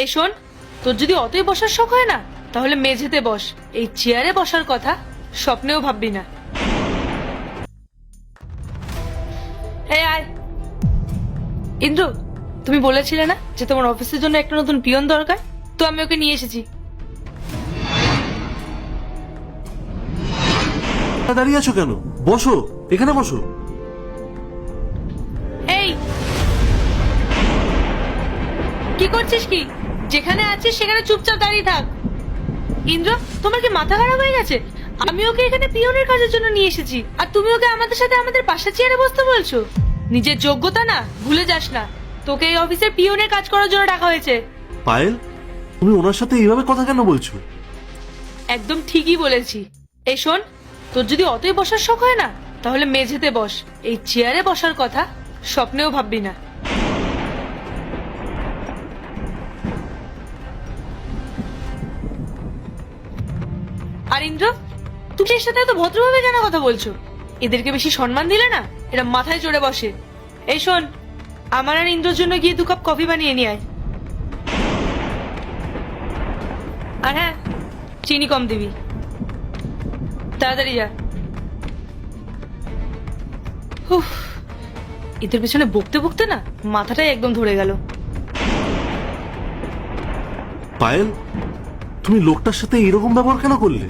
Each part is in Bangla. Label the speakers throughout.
Speaker 1: এই শোন, তোর যদি অতই বসার শখ হয় না তাহলে মেঝেতে বস। এই চেয়ারে বসার কথা স্বপ্নেও ভাববি না। এই আয়। ইন্দ্র, তুমি বলেছিলে না যে তোমার অফিসের জন্য একটা নতুন পিয়ন দরকার? তো আমি ওকে নিয়ে এসেছি।
Speaker 2: দাঁড়িয়ে আছো কেন? বসো, এখানে বসো।
Speaker 1: এই, কি করছিস? কি যেখানে আছিস সেখানে চুপচাপ দাঁড়িয়ে থাক। ইন্দ্র, তোমার কি মাথা খারাপ হয়ে গেছে? আমি ওকে এখানে পিয়নের কাজের জন্য নিয়ে এসেছি, আর তুমি ওকে আমাদের সাথে আমাদের পাশের চেয়ারে বসতে বলছো? নিজের যোগ্যতা না ভুলে যাস না। তোকে এই অফিসের পিয়নের কাজ করার জন্য ডাকা হয়েছে।
Speaker 2: পায়েল, তুমি ওনার সাথে এইভাবে কথা কেন বলছো?
Speaker 1: একদম ঠিকই বলেছি। এই শোন, তোর যদি অতই বসার শখ হয় না তাহলে মেঝেতে বস। এই চেয়ারে বসার কথা স্বপ্নেও ভাববি না। আর ইন্দ্র, তুমি এর সাথে এত ভদ্রভাবে কেন কথা বলছো? এদেরকে বেশি সম্মান দিলে না এরা মাথায় চড়ে বসে। এই শোন, আমার আর ইন্দ্রর জন্য গিয়ে 2 কাপ কফি বানিয়ে নিয়ে আয়। আর হ্যাঁ, চিনি কম দিবি। তাড়াতাড়ি যা। উফ, এদের পেছনে বকতে বকতে না মাথাটাই একদম ধরে গেল।
Speaker 2: পায়েল, তুমি লোকটার সাথে এরকম ব্যবহার কেন করলে?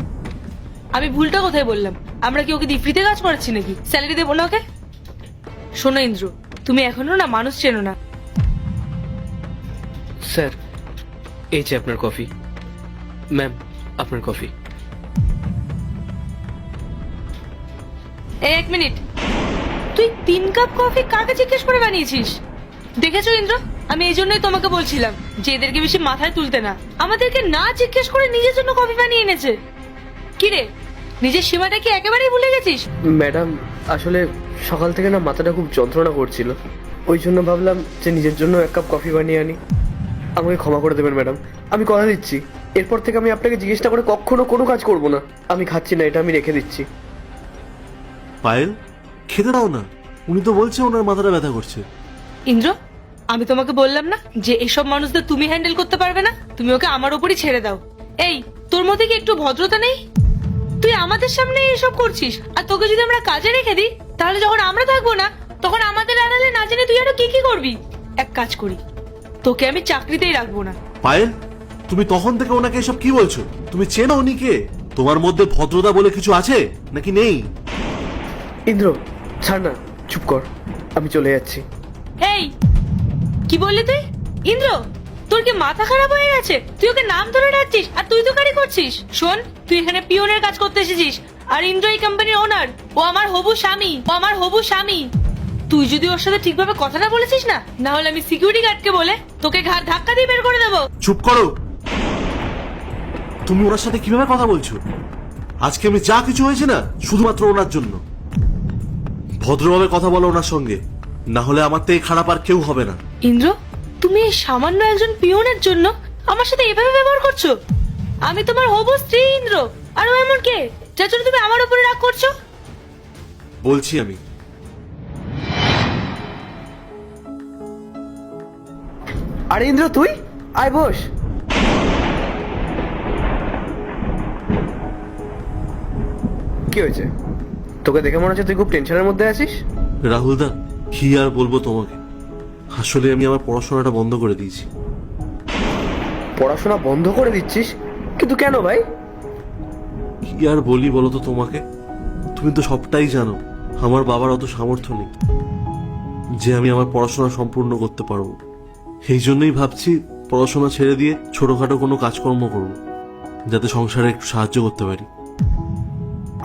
Speaker 1: আমি ভুলটা কোথায় বললাম? আমরা কি ওকে দিয়ে ফ্রিতে কাজ করাচ্ছি নাকি? স্যালারি দেবো না ওকে? শোনো ইন্দ্র, তুমি এখনো না মানুষ চেনো না।
Speaker 3: স্যার, এই যে আপনার কফি। ম্যাম, আপনার কফি।
Speaker 1: এই 1 মিনিট, তুই 3 কাপ কফি কাকে জিজ্ঞেস করে বানিয়েছিস? দেখেছো ইন্দ্র, আমি এই জন্যই তোমাকে বলছিলাম যে এদেরকে বেশি মাথায় তুলতে না। আমাদেরকে না জিজ্ঞেস করে নিজের জন্য কফি বানিয়ে এনেছে। কি রে, নিজের সীমাটা কি একেবারেই ভুলে গেছিস?
Speaker 3: ম্যাডাম, আসলে সকাল থেকে না মাথাটা খুব যন্ত্রণা করছিল, ওই জন্য ভাবলাম যে নিজের জন্য 1 কাপ কফি বানিয়ে আনি। আমাকে ক্ষমা করে দেবেন ম্যাডাম, আমি কথা দিচ্ছি এরপর থেকে আমি আপনাকে জিজ্ঞেসটা করে কখনো কোনো কাজ করব না। আমি খাচ্ছি না, এটা আমি রেখে দিচ্ছি।
Speaker 2: পায়েল, খেতে দাও না। উনি তো বলছে ওনার মাথাটা ব্যথা করছে।
Speaker 1: ইন্দ্র, আমি তোমাকে বললাম না যে এসব মানুষদের তুমি হ্যান্ডেল করতে পারবে না? তুমি ওকে আমার উপরই ছেড়ে দাও। এই, তোর মধ্যে কি একটু ভদ্রতা নেই? তুই আমাদের সামনে এসব করছিস, আর তোকে যদি আমরা কাজে রেখে দিই তাহলে যখন আমরা থাকবো না তখন আমাদের আড়ালে না জেনে তুই আরো কি কি করবি? এক কাজ করি, তোকে আমি চাকরিতেই রাখবো না।
Speaker 2: পায়েল, তুমি তখন থেকে ওনাকে এসব কি বলছো? তুমি চেনো উনি কে? তোমার মধ্যে ভদ্রতা বলে কিছু আছে নাকি নেই?
Speaker 3: ইন্দ্র, ছাড় না, চুপ কর, আমি চলে যাচ্ছি।
Speaker 1: এই, কি বললি তুই? ইন্দ্র, তোর কি মাথা খারাপ হয়ে গেছে? তুই ওকে নাম ধরে ডাকছিস আর তুই তো কারি করছিস। শোন, তুই এখানে পিয়নের কাজ করতে এসেছিস, আর ইন্দ্র এই কোম্পানির ওনার। ও আমার হবু স্বামী। তুই যদি ওর সাথে ঠিকভাবে কথাটা বলেছিস না, না হলে আমি সিকিউরিটি গার্ডকে বলে তোকে ঘাড় ধাক্কা দিয়ে বের করে দেবো।
Speaker 2: চুপ করো। তুমি ওনার সাথে কিভাবে কথা বলছো? আজকে আমি যা কিছু হয়েছে না শুধুমাত্র ওনার জন্য। ভদ্রভাবে কথা বলো ওনার সঙ্গে, না হলে আমার থেকে খারাপ আর কেউ হবে না।
Speaker 1: ইন্দ্র, তুমি এই সামান্য একজন পিয়নের জন্য আমার সাথে এভাবে ব্যবহার করছো? আমি তোমার হবু স্ত্রী ইন্দ্র, আর ও এমন কে যার জন্য তুমি আমার উপরে রাগ করছো?
Speaker 2: বলছি আমি।
Speaker 3: আরে ইন্দ্র, তুই আয়, বস। কি হয়েছে? তোকে দেখে মনে হচ্ছে তুই খুব টেনশনের মধ্যে আছিস।
Speaker 2: রাহুল দা, কি আর বলবো তোমাকে, আসলে আমি আমার পড়াশোনাটা বন্ধ করে দিয়েছি।
Speaker 3: পড়াশোনা বন্ধ করে দিচ্ছিস? কিন্তু কেন ভাই?
Speaker 2: কি আর বলি বলো তো তোমাকে, তুমি তো সবটাই জানো। আমার বাবার অত সামর্থ্য নেই যে আমি আমার পড়াশোনা সম্পূর্ণ করতে পারবো। এই জন্যই ভাবছি পড়াশোনা ছেড়ে দিয়ে ছোটখাটো কোনো কাজকর্ম করবো, যাতে সংসারে একটু সাহায্য করতে পারি।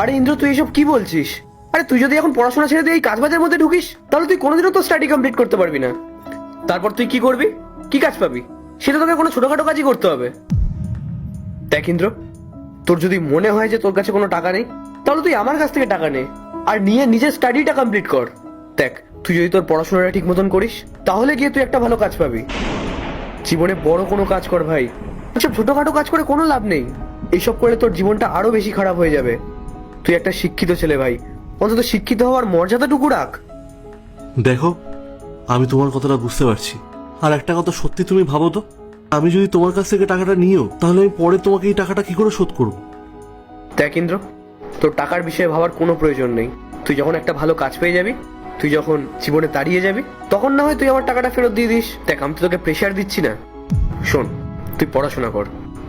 Speaker 3: আরে ইন্দ্র, তুই এসব কি বলছিস? আরে তুই যদি এখন পড়াশোনা ছেড়ে দিয়ে এই কাজবাজের মধ্যে ঢুকিস তাহলে তুই কোনোদিনও তো স্টাডি কমপ্লিট করতে পারবি না। তারপর তুই কি করবি? কি কাজ পাবি? সেটা তোকে কোনো ছোটখাটো কাজই করতে হবে। দেখ ইন্দ্র, তোর যদি মনে হয় যে তোর কাছে কোনো টাকা নেই তাহলে তুই আমার কাছ থেকে টাকা নে, আর নিয়ে নিজের স্টাডিটা কমপ্লিট কর। দেখ, তুই যদি তোর পড়াশোনাটা ঠিক মতন করিস তাহলে গিয়ে তুই একটা ভালো কাজ পাবি। জীবনে বড় কোনো কাজ কর ভাই, এসব ছোটখাটো কাজ করে কোনো লাভ নেই। এইসব করে তোর জীবনটা আরো বেশি খারাপ হয়ে যাবে। তুই একটা শিক্ষিত ছেলে ভাই, অন্তত শিক্ষিত হওয়ার মর্যাদাটুকু রাখ।
Speaker 2: দেখো, আমি তোমার কথাটা বুঝতে পারছি, আর একটা কথা সত্যি তুমি ভাবো তো, আমি যদি তোমার কাছ থেকে টাকাটা নিও তাহলে আমি পরে তোমাকে এই টাকাটা কি করে শোধ করবো?
Speaker 3: দেখ ইন্দ্র, তোর টাকার বিষয়ে ভাবার কোনো প্রয়োজন নেই। তুই যখন একটা ভালো কাজ পেয়ে যাবি, তুই যখন জীবনে দাঁড়িয়ে যাবি, তখন না হয় তুই আমার টাকাটা ফেরত দিয়ে দিস। দেখ, আমি তো তোকে প্রেশার দিচ্ছি না। শোন, তুই পড়াশোনা কর।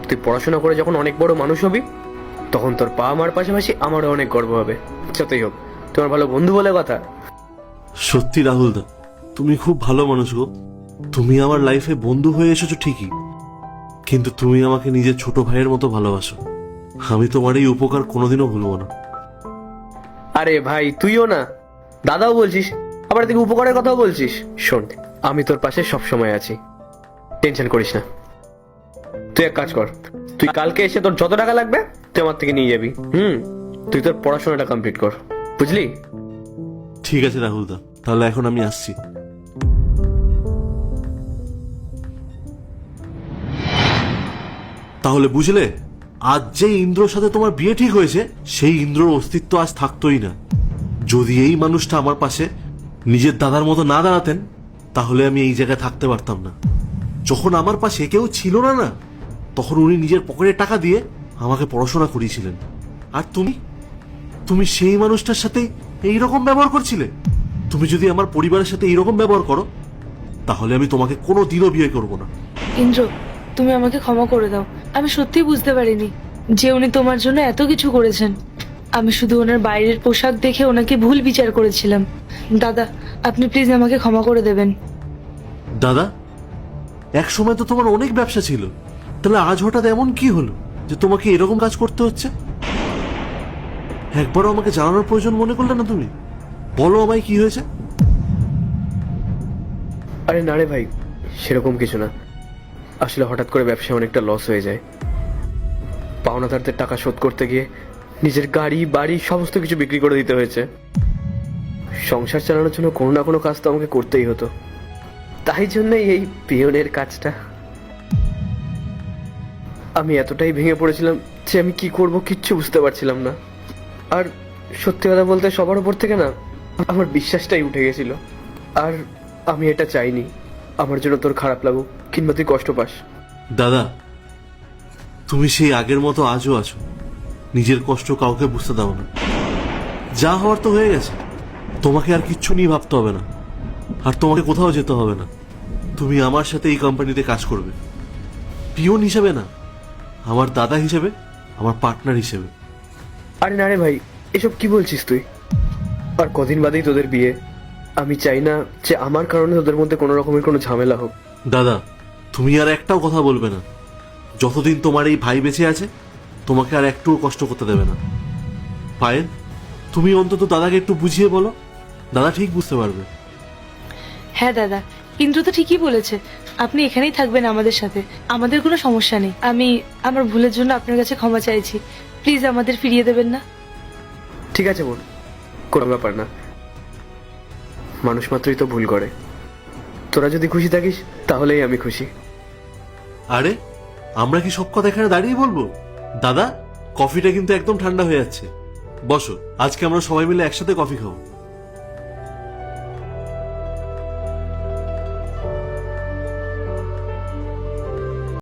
Speaker 3: তুই পড়াশোনা করে যখন অনেক বড় মানুষ হবি, তখন তোর পা আমার পাশাপাশি আমারও অনেক গর্ব হবে। যতই হোক, তোমার ভালো বন্ধু বলে কথা।
Speaker 2: সত্যি রাহুলদা, তুমি খুব ভালো মানুষ গো। তুমি আমার লাইফে বন্ধু হয়ে এসেছো ঠিকই, কিন্তু তুমি আমাকে নিজের ছোট ভাইয়ের মতো ভালোবাসো। আমি তোমার এই উপকার কোনোদিনও ভুলবো না।
Speaker 3: আরে ভাই, তুইও না দাদাও বলছিস, আবার তুই উপকারের কথাও বলছিস। শোন, আমি তোর পাশে সব সময় আছি, টেনশন করিস না। তুই এক কাজ কর, তুই কালকে এসে তোর যত টাকা লাগবে তুই আমার থেকে নিয়ে যাবি। তুই তোর পড়াশোনাটা কমপ্লিট কর, বুঝলি?
Speaker 2: ঠিক আছে রাহুলদা, তাহলে এখন আমি আসছি। তাহলে বুঝলে, আজ যে ইন্দ্রর সাথে তোমার বিয়ে ঠিক হয়েছে, সেই ইন্দ্রর অস্তিত্ব আজ থাকতোই না। যদি এই মানুষটা আমার পাশে নিজের দাদার মতো না দাঁড়াতেন, তাহলে আমি এই জায়গায় থাকতে পারতাম না। যখন আমার পাশে কেউ ছিল না না, তখন উনি নিজের পকেটে টাকা দিয়ে আমাকে পড়াশোনা করিয়েছিলেন। আর তুমি তুমি সেই মানুষটার সাথে এইরকম ব্যবহার করছিলে। তুমি যদি আমার পরিবারের সাথে এইরকম ব্যবহার করো, তাহলে আমি তোমাকে কোনো দিনও বিয়ে করবো না।
Speaker 1: ইন্দ্র, তুমি আমাকে ক্ষমা করে দাও। আমি সত্যিই বুঝতে পারিনি যে উনি তোমার জন্য এত কিছু করেছেন। আমি শুধু ওনার বাইরের পোশাক দেখে ওনাকে ভুল বিচার করেছিলাম। দাদা, আপনি প্লিজ আমাকে ক্ষমা করে দেবেন।
Speaker 2: দাদা, এক সময় তো তোমার অনেক ব্যবসা ছিল, তাহলে আজ হঠাৎ এমন কি হলো যে তোমাকে এরকম কাজ করতে হচ্ছে? একবারও আমাকে জানানোর প্রয়োজন মনে করলে না তুমি? বলো আমায় কি হয়েছে।
Speaker 3: আরে না রে ভাই, সেরকম কিছু না। আসলে হঠাৎ করে ব্যবসায় অনেকটা লস হয়ে যায়। পাওনাদারদের টাকা শোধ করতে গিয়ে নিজের গাড়ি বাড়ি সমস্ত কিছু বিক্রি করে দিতে হয়েছে। সংসার চালানোর জন্য কোনো না কোনো কাজ তো আমাকে করতেই হতো। তাই জন্যই এই পিয়নের কাজটা। আমি এতটাই ভেঙে পড়েছিলাম যে আমি কি করব কিচ্ছু বুঝতে পারছিলাম না। আর সত্যি কথা বলতে, সবার উপর থেকে না আমার বিশ্বাসটাই উঠে গেছিল। আর আমি এটা চাইনি আমার জন্য তোর খারাপ লাগুক কিংবা তুই কষ্ট পাস।
Speaker 2: দাদা, তুমি সেই আগের মতো আজও আছো। নিজের কষ্ট কাউকে বুঝতে দাও না। যা হওয়ার তো হয়ে গেছে। তোমাকে আর কিচ্ছু নিয়ে ভাবতে হবে না, আর তোমাকে কোথাও যেতে হবে না। তুমি আমার সাথে এই কোম্পানিতে কাজ করবে, পিয়ন হিসেবে না, আমার দাদা হিসেবে, আমার পার্টনার হিসেবে।
Speaker 3: আরে না রে ভাই, এসব কি বলছিস তুই? আর কদিন বাদেই তোদের বিয়ে। আমি চাই না যে আমার কারণে তোদের মধ্যে কোনো রকমের কোনো ঝামেলা হোক।
Speaker 2: দাদা, তুমি আর একটাও কথা বলবে না। যতদিন তোমার এই ভাই বেঁচে আছে, তোমাকে আর একটুও কষ্ট করতে দেবে না। পায়েল, তুমি অন্তত দাদাকে একটু বুঝিয়ে বলো, দাদা ঠিক বুঝতে পারবে।
Speaker 1: হ্যাঁ দাদা, ইন্দ্র তো ঠিকই বলেছে। আপনি এখানেই থাকবেন আমাদের সাথে, আমাদের কোনো সমস্যা নেই। আমি আমার ভুলের জন্য আপনার কাছে ক্ষমা চাইছি। প্লিজ আমাদের ফিরিয়ে দেবেন না।
Speaker 3: ঠিক আছে বোন, কোনো ব্যাপার না। মানুষ মাত্রই তো ভুল করে। তোরা যদি খুশি থাকিস তাহলেই আমি খুশি।
Speaker 2: আরে, আমরা কি সব কথা এখানে দাঁড়িয়ে বলবো? দাদা, কফিটা কিন্তু একদম ঠান্ডা হয়ে যাচ্ছে। বসো, আজকে আমরা সবাই মিলে একসাথে কফি খাবো।